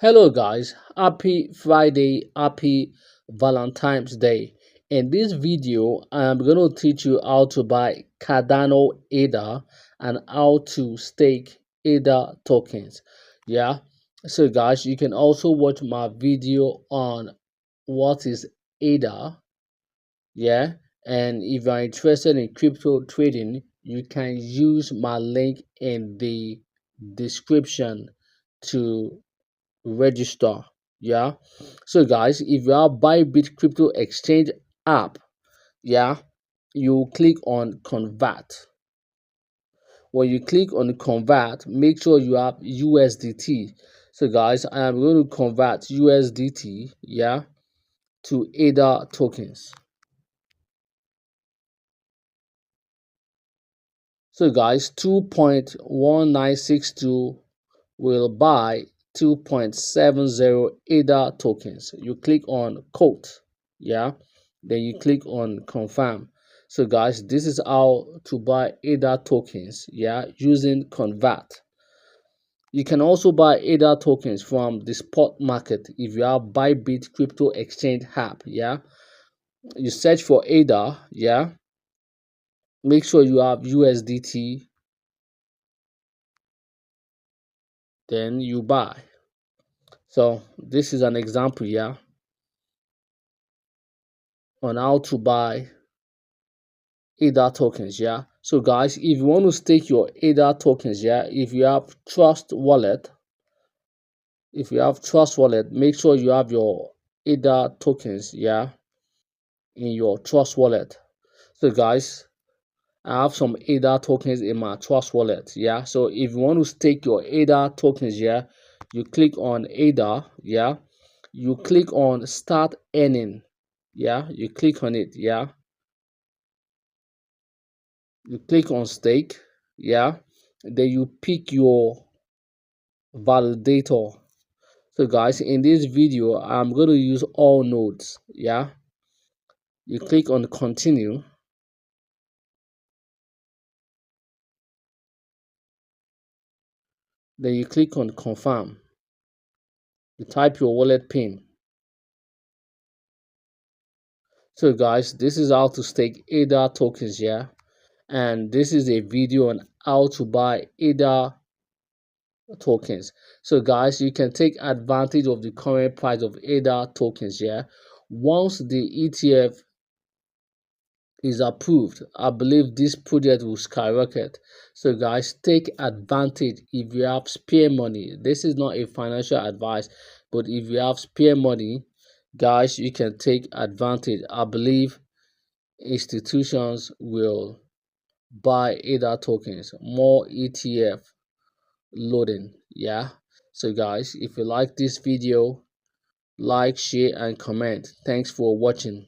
Hello guys, happy Friday, happy Valentine's Day. In this video, I am going to teach you how to buy Cardano ADA and how to stake ADA tokens. Yeah, so guys, you can also watch my video on what is ADA. Yeah, and if you are interested in crypto trading, you can use my link in the description to register. Yeah, so guys, if you have Bybit crypto exchange app, yeah, you click on convert. When you click on convert, make sure you have USDT. So guys, I am going to convert USDT, yeah, to ADA tokens. So guys, 2.1962 will buy 2.70 ADA tokens. You click on quote, yeah, then you click on confirm. So guys, this is how to buy ADA tokens, yeah, using convert. You can also buy ADA tokens from the spot market if you have Bybit crypto exchange app, yeah. You search for ADA, yeah, make sure you have USDT, then you buy. So this is an example, yeah, on how to buy ADA tokens. Yeah, so guys, if you want to stake your ADA tokens, yeah, if you have Trust Wallet, make sure you have your ADA tokens, yeah, in your Trust Wallet. So guys, I have some ADA tokens in my Trust Wallet. Yeah, so if you want to stake your ADA tokens, yeah, you click on ADA, yeah, you click on start earning, yeah, you click on it, yeah, you click on stake, yeah, then you pick your validator. So guys, in this video, I'm going to use all nodes, yeah. You click on continue, then you click on confirm. You type your wallet pin. So guys, this is how to stake ADA tokens, yeah, and this is a video on how to buy ADA tokens. So guys, you can take advantage of the current price of ADA tokens, yeah. Once the ETF is approved, I believe this project will skyrocket. So guys, take advantage if you have spare money. This is not a financial advice, but if you have spare money, guys, you can take advantage. I believe institutions will buy ADA tokens, more ETF loading. Yeah, so guys, if you like this video, like, share and comment. Thanks for watching.